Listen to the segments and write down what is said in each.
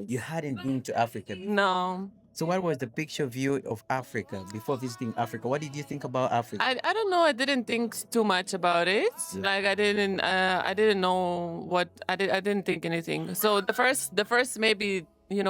You hadn't been to Africa before. No. So what was the picture view of Africa before visiting Africa? What did you think about Africa? I don't know. I didn't think too much about it. Like I didn't know what I didn't think anything. So the first maybe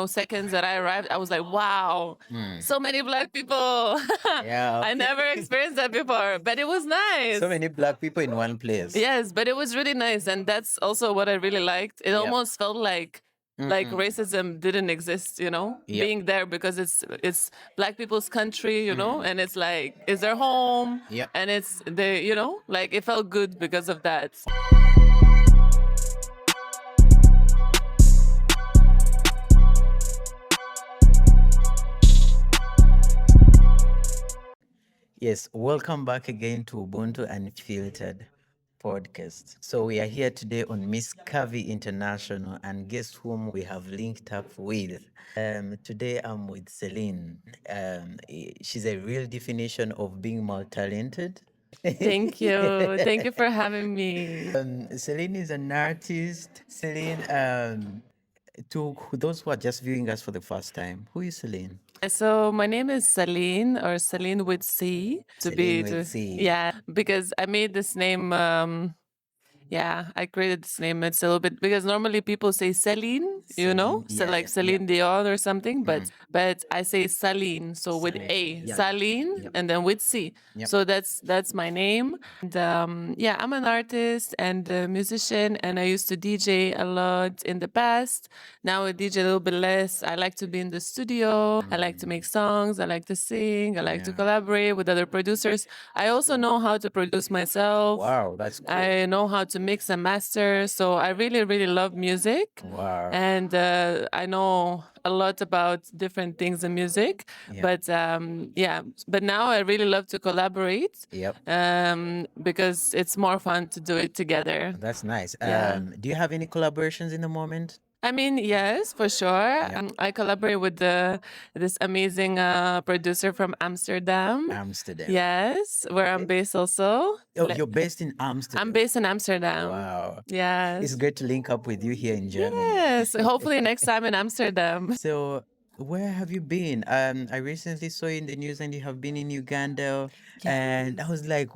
seconds that I arrived, I was like, wow, so many black people. Yeah. I never experienced that before, but it was nice. So many black people in one place. Yes, but it was really nice, and that's also what I really liked. It Yep. almost felt like racism didn't exist, Yep. being there because it's black people's country, and it's like it's their home, Yep. and it's they, like it felt good because of that. Yes, welcome back again to Ubuntu Unfiltered podcast. So we are here today on Miss Kavi International, and guess whom we have linked up with? Today I'm with Celine. She's a real definition of being multi-talented. Thank you. Thank you for having me. Celine is an artist. Celine, to those who are just viewing us for the first time, who is Celine? So my name is Celine, or Celine with C, Celine with C. yeah, because I made this name. Yeah, I created this name. It's a little bit because normally people say Celine, Celine, so yeah, like yeah, Celine Dion or something, but I say Celine, so with Celine, A, yeah. Celine, Yep. and then with C. Yep. So that's my name. And yeah, I'm an artist and a musician, and I used to DJ a lot in the past. Now I DJ a little bit less. I like to be in the studio. I like to make songs. I like to sing. I like to Yeah. collaborate with other producers. I also know how to produce myself. Wow, that's cool. I know how to mix and master. So I really, really love music. Wow. And I know a lot about different things in music. Yeah. But yeah, but now I really love to collaborate Yep. because it's more fun to do it together. That's nice. Yeah. Do you have any collaborations in the moment? I mean, yes, for sure. I collaborate with this amazing producer from Amsterdam. Amsterdam. Yes, where I'm based also. Oh, you're based in Amsterdam. I'm based in Amsterdam. Wow. Yes. It's great to link up with you here in Germany. Yes. Hopefully next time in Amsterdam. So, where have you been? I recently saw you in the news and you have been in Uganda, and I was like,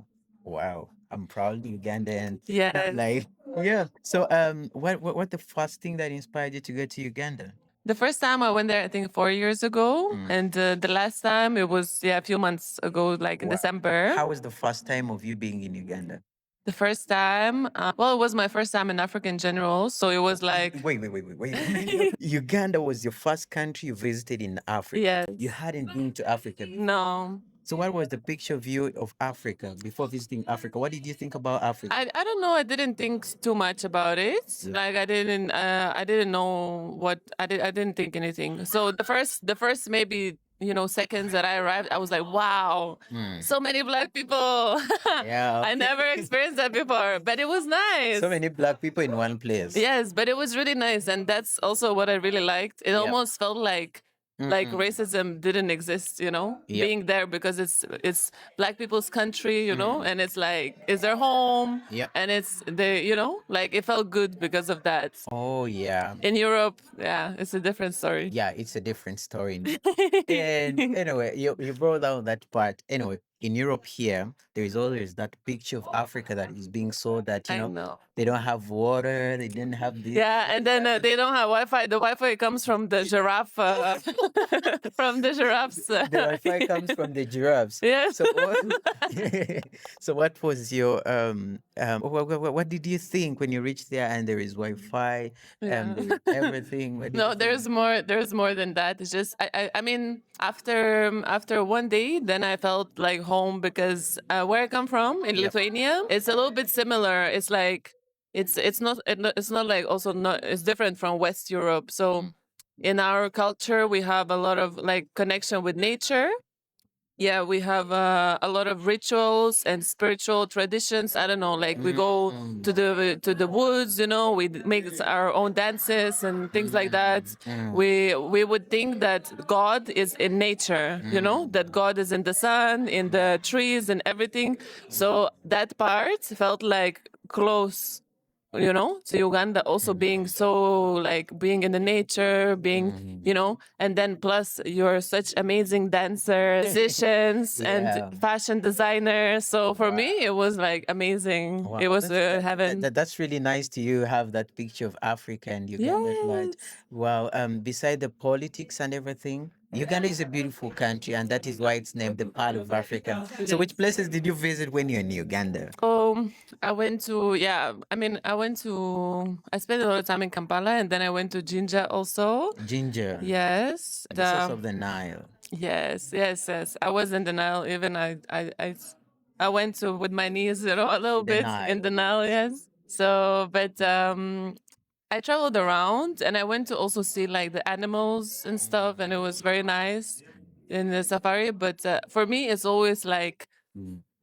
wow, I'm proud Ugandan. Yes. Like, yeah. So, what the first thing that inspired you to go to Uganda? The first time I went there, I think 4 years ago, and the last time it was a few months ago, like in Wow. December. How was the first time of you being in Uganda? The first time, well, it was my first time in Africa in general, so it was like Wait. Uganda was your first country you visited in Africa. yes. You hadn't been to Africa before. No. So what was the picture view of Africa before visiting Africa? What did you think about Africa? I don't know. I didn't think too much about it. Like I didn't know what I didn't think anything. So the first maybe seconds that I arrived, I was like, wow, so many black people. Yeah. I never experienced that before, but it was nice. So many black people in one place. Yes, but it was really nice, and that's also what I really liked. It Yep. almost felt like racism didn't exist, Yep. being there because it's black people's country, and it's like it's their home, Yep. and it's they, like it felt good because of that. Oh yeah. In Europe, yeah, it's a different story. Yeah, it's a different story. And anyway, you brought out that part. Anyway, in Europe here, there is always that picture of Africa that is being sold that, I know. they don't have water, they didn't have this. Yeah, and then they don't have Wi-Fi. The Wi-Fi comes from the giraffe, from the giraffes. The Wi-Fi comes from the giraffes. Yes. So what was your what did you think when you reached there and there is Wi-Fi Yeah. and everything? What did No, you think? there's more. There's more than that. It's just I mean, after one day, then I felt like home because where I come from in Yep. Lithuania, it's a little bit similar. It's like it's not like also not. It's different from West Europe. So in our culture, we have a lot of like connection with nature. Yeah, we have a lot of rituals and spiritual traditions. I don't know, like we go to the woods, we make our own dances and things like that. We would think that God is in nature, that God is in the sun, in the trees and everything. So that part felt like close to Uganda, also being so like being in the nature, being, and then plus you're such amazing dancers, musicians, Yeah. and fashion designers. So for me, it was like amazing. Wow, It was that, heaven. that's really nice to you have that picture of Africa and Uganda. Like, Yes. wow. Beside the politics and everything, Uganda is a beautiful country, and that is why it's named the part of Africa. So, which places did you visit when you're in Uganda? I went to, yeah, I mean, I spent a lot of time in Kampala, and then I went to Jinja also. Ginger, Yes. the source of the Nile. Yes, yes, yes. I was in the Nile. Even I went to with my knees, a little The bit in the Nile. Yes. So, but I traveled around, and I went to also see like the animals and stuff, and it was very nice in the safari. But for me, it's always like,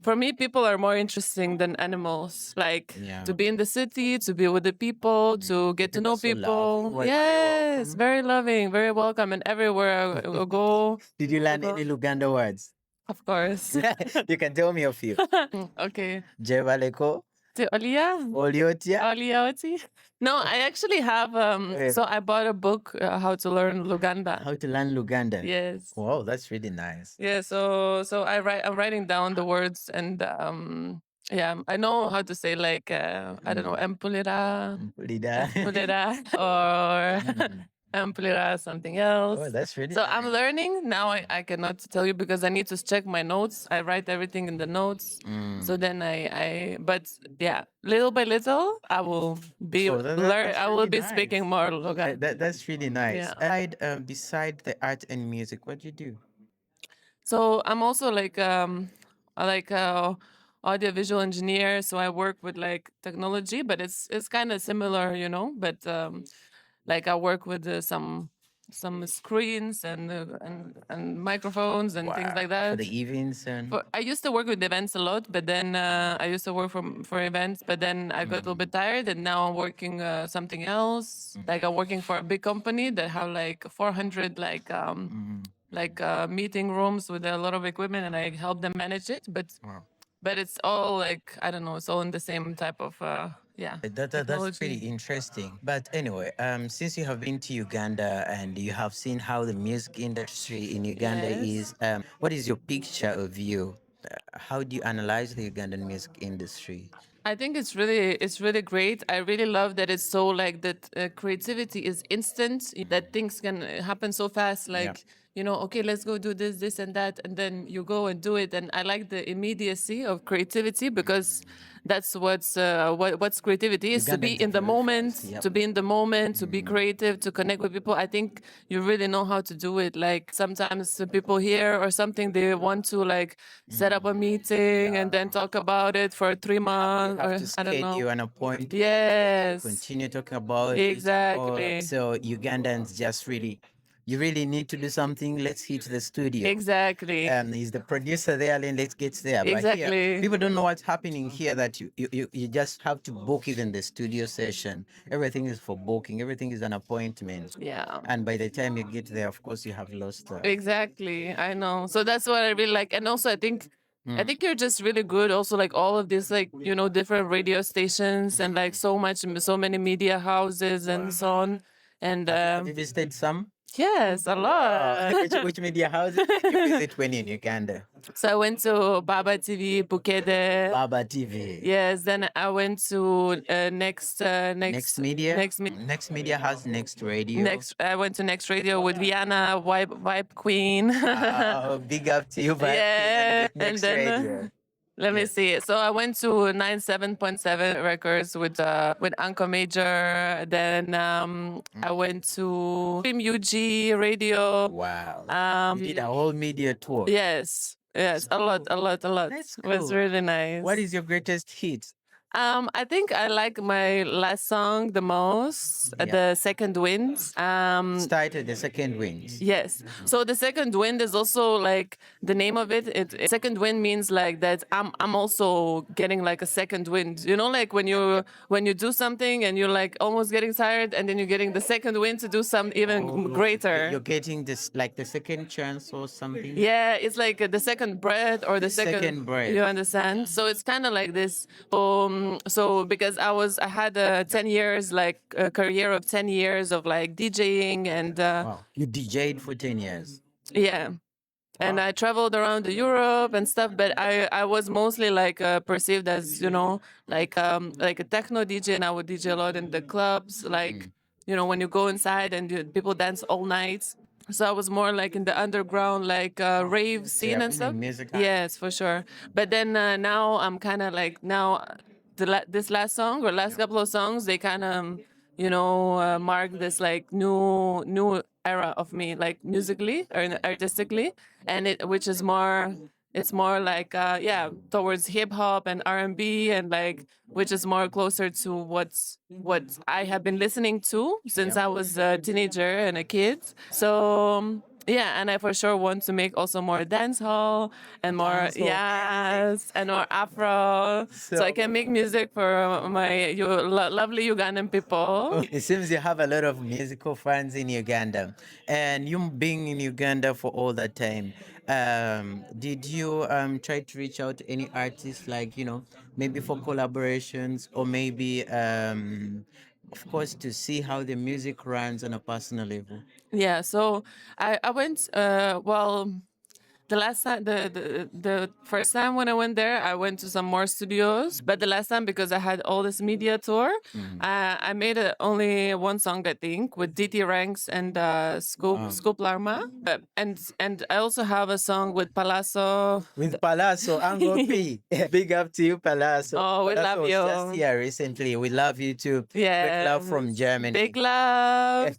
for me, people are more interesting than animals. Like Yeah. to be in the city, to be with the people, to get to People are know so lovely. people. Well, very Yes, welcome. very loving, very welcome, and everywhere I go, Did you learn any Luganda words? of course. You can tell me a few. Okay. Jevaleko, To Olia, Oliotia. Olioti. No, I actually have. So I bought a book, How to Learn Luganda. How to learn Luganda. Yes. Wow, that's really nice. Yeah, so I'm writing down the words, and yeah, I know how to say like I don't know, empulera, Lida. empulera, or empulera something else. Oh, that's really So I'm nice. learning now. I cannot tell you because I need to check my notes. I write everything in the notes. So then but yeah, little by little, I will be Oh, learn. that's I will really be nice. speaking more Luganda. That's really nice. Yeah. Beside the art and music, what do you do? So I'm also like I like audiovisual engineer. So I work with like technology, but it's kind of similar, But like I work with some screens and microphones and things like For that. the events and I used to work with events a lot, but then I used to work for events, but then I got a little bit tired, and now I'm working something else. Like I'm working for a big company that have like 400 like meeting rooms with a lot of equipment, and I help them manage it. But it's all like I don't know, it's all in the same type of that's technology. pretty interesting. But anyway, since you have been to Uganda and you have seen how the music industry in Uganda Yes. is, what is your picture of you? How do you analyze the Ugandan music industry? I think it's really great. I really love that it's so like that creativity is instant. That things can happen so fast. Like okay, let's go do this, and that, and then you go and do it. And I like the immediacy of creativity because that's what's creativity is, to be Ugandans are in the very moment, fast. Yep. to be in the moment, to be creative, to connect with people. I think you really know how to do it. Like sometimes the people here or something, they want to like set up a meeting and then talk about it for 3 months, Have or to I don't know. schedule an appointment. Yes. Continue talking about it. Exactly. So Ugandans just really, you really need to do something. Let's hit the studio. Exactly. He's the producer there, and let's get there. But here, Exactly. people don't know what's happening here. That you just have to book even the studio session. Everything is for booking. Everything is an appointment. Yeah. And by the time you get there, of course, you have lost. Exactly. I know. So that's what I really like. And also I think you're just really good. Also, like all of these, like different radio stations and like so many media houses and so on. And Have you visited some? yes, a lot. Which media houses did you visit when in Uganda? So I went to Baba TV, Bukede. Baba TV. Yes. Then I went to Next media. Next media has next radio. I went to Next Radio with Viana, Vibe Queen. Big up to you, Vibe Queen, Yeah, and and Next then Radio. let me see. So I went to 97.7 Records with Anko Major. Then I went to Stream UG Radio. Wow. You did a whole media tour. Yes, yes, a lot, a lot, a lot. That's It was cool. really nice. What is your greatest hit? I think I like my last song the most, the Second Wind. Started the second wings. Yes. So the second wind is also like the name of it. Second wind means like that I'm also getting like a second wind. Like when you do something and you're like almost getting tired, and then you're getting the second wind to do something even greater. You're getting this like the second chance or something. Yeah, it's like the second breath or the second second breath. You understand? So it's kind of like this. So because I had 10 years, like a career of 10 years of like DJing and Wow. You DJ'd for 10 years. yeah. And I traveled around the Europe and stuff, but I was mostly like perceived as, like a techno DJ, and I would DJ a lot in the clubs, like when you go inside and people dance all night. So I was more like in the underground, like rave scene and stuff. Music. Yes, for sure. But then now I'm kind of like now this last song or last couple of songs, they kind of mark this like new era of me, like musically or artistically, and which is more. It's more like towards hip hop and R&B, and like which is more closer to what I have been listening to since I was a teenager and a kid. So yeah, and I for sure want to make also more dance hall and more yes and more Afro, so I can make music for my lovely Ugandan people. It seems you have a lot of musical fans in Uganda, and you being in Uganda for all that time. Did you try to reach out to any artists, like maybe for collaborations, or maybe of course to see how the music runs on a personal level? Yeah, so I went the last time, the first time when I went there, I went to some more studios. But the last time, because I had all this media tour, I made only one song, I think, with DT Ranks and Scoop Larma. And I also have a song with Palazzo. With Palazzo, Ango P. Big up to you, Palazzo. Oh, we Palazzo love was you. just here recently. We love you too. Yeah. Big love from Germany. Big love.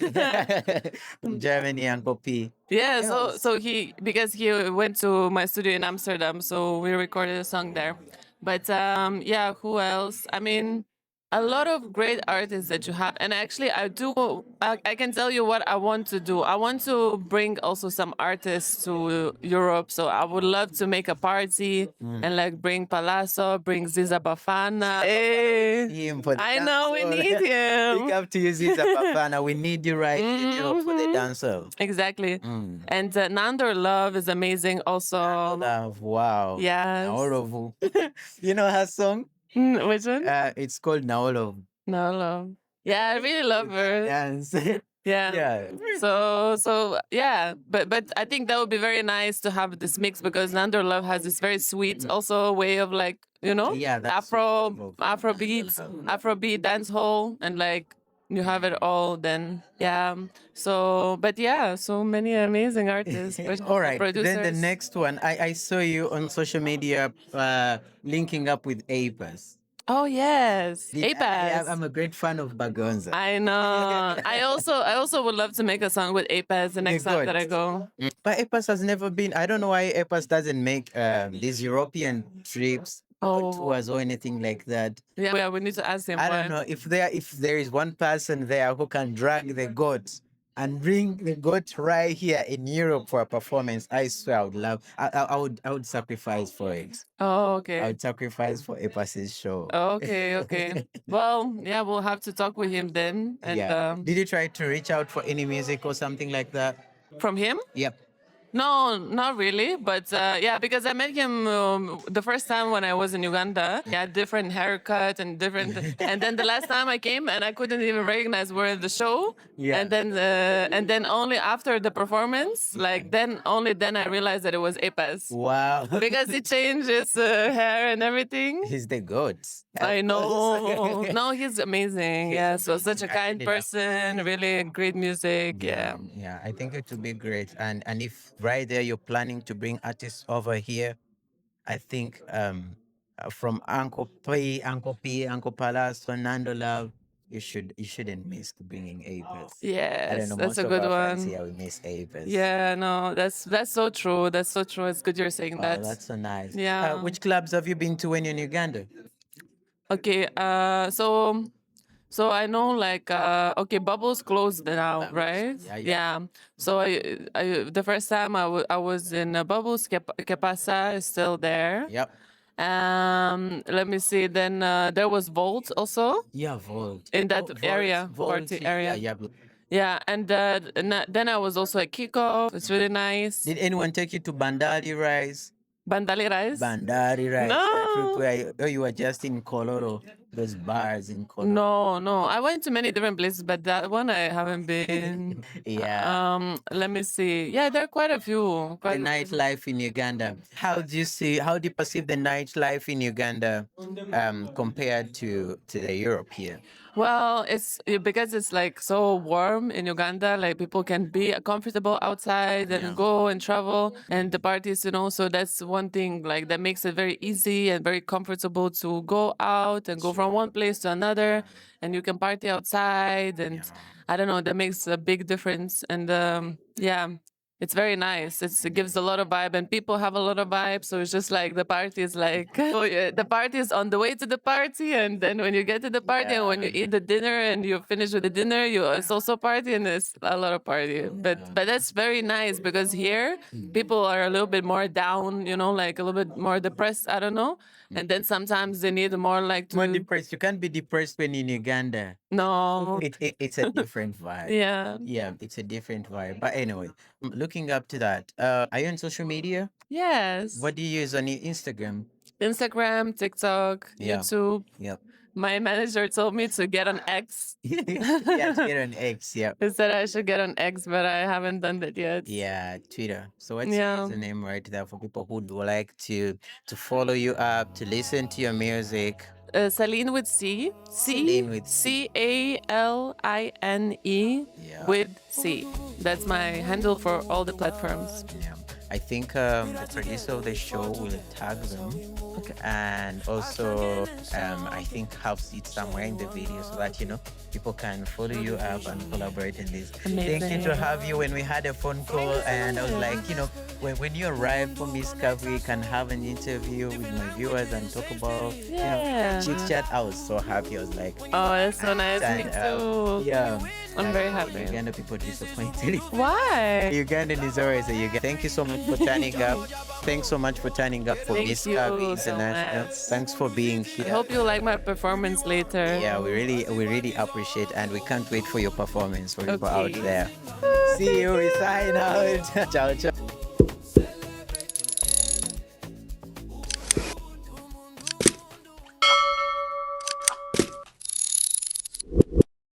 From Germany, Ango P. Yeah, so because he went to my studio in Amsterdam, so we recorded a song there. But yeah, who else? I mean, a lot of great artists that you have, and actually, I can tell you what I want to do. I want to bring also some artists to Europe. So I would love to make a party and like bring Palazzo, bring Ziza Bafana. Him for the I know we dancehall. need him. Big up to you, Ziza Bafana. We need you right here for the dancer. Exactly. And Nandor Love is amazing also. Love, wow. Yes. Naolovu. You know her song? Which one? It's called Naolovu. No Love. Yeah, I really love her. Dance. Yeah. Yeah. So yeah, but I think that would be very nice to have this mix, because Nandor Love has this very sweet also way of like Yeah, that's Afrobeat dance hall, and like you have it all then. Yeah. So but yeah, so many amazing artists. All right. Producers. Then the next one, I saw you on social media linking up with Apis. Oh yes, Apaz. I'm a great fan of Bagonza. I know. I also would love to make a song with Apaz the next time that I go. But Apis has never been. I don't know why Apis doesn't make these European trips or tours or anything like that. Yeah, we need to ask him. I don't know if there is one person there who can drag the goat and bring the goat right here in Europe for a performance. I swear I would love. I would sacrifice for it. Oh, okay. I would sacrifice for Epas's show. Okay. Well, yeah, we'll have to talk with him then. And Did you try to reach out for any music or something like that? From him? Yep. No, not really. But yeah, because I met him the first time when I was in Uganda. He had different haircut and different. And then the last time I came and I couldn't even recognize where the show. Yeah. And then only after the performance, like only then I realized that it was Apaz. Wow. Because he changed his hair and everything. He's the goat. I know. No, he's amazing. Yeah, so such a kind person, really great music. Yeah. Yeah, I think it would be great. And if right there you're planning to bring artists over here, I think from Uncle P, Uncle Palazzo, Nando Love, you shouldn't miss bringing Apis. Yes, I don't know, that's most a of good our friends one. here we miss Apis. Yeah, no, that's so true. That's so true. It's good you're saying Oh, that. that's so nice. Yeah. Which clubs have you been to when you're in Uganda? Okay, so I know like okay, Bubbles closed now, right? Yeah. So the first time I was in Bubbles, Kepasa is still there. Yep. Let me see. Then there was Volt also. Yeah, Vault. In that area, party area. Yeah, and then I was also at Kickoff. It's really nice. Did anyone take you to Bandali Rise? Bandali rice? Bandari rice. No. Oh, you were just in Kololo, those bars in Kololo. No, no. I went to many different places, but that one I haven't been. Yeah. Let me see. Yeah, there are quite a few. The Quite nightlife in Uganda. How do you perceive the nightlife in Uganda compared to the Europe here? Well, because it's like so warm in Uganda, like people can be comfortable outside and Yeah. go and travel and the parties, so that's one thing like that makes it very easy and very comfortable to go out and go from one place to another and you can party outside and I don't know, that makes a big difference. And yeah, it's very nice. It gives a lot of vibe, and people have a lot of vibe. So it's just like the party is like oh, yeah, the party is on the way to the party, and then when you get to the party and when you eat the dinner and you finish with the dinner, it's also party and it's a lot of party. But that's very nice because here people are a little bit more down, like a little bit more depressed. I don't know, and then sometimes they need more like More to depressed. You can't be depressed when in Uganda. no. It's a different vibe. Yeah. Yeah, it's a different vibe. But anyway, looking up to that, are you on social media? Yes. What do you use on your Instagram? Instagram, TikTok, Yeah. YouTube. Yep. My manager told me to get on X. Yeah, to get on X. Yeah. He said I should get on X, but I haven't done that yet. Yeah, Twitter. So what's Yeah. the name right there for people who would like to follow you up, to listen to your music? Celine with C. Celine with C. Caline Yeah. with C. That's my handle for all the platforms. Yeah. I think the producer of the show will tag them. Okay. And also, I think have it somewhere in the video so that people can follow you up and collaborate in this. Thank you to have you. When we had a phone call, and I was like, when you arrive for Miss Cover, we can have an interview with my viewers and talk about chit chat. I was so happy. I was like, oh, that's so nice. Me and, too. yeah. I'm very happy. Uganda people disappointed. Why? Ugandan is always a Ugandan. Thank you so much for turning up. Thanks so much for turning up for Thank Miss you Kavi so International. much. Thanks for being I here. hope you like my performance later. Yeah, we really appreciate, and we can't wait for your performance for people out Okay. there. See you. We sign out. Ciao, ciao.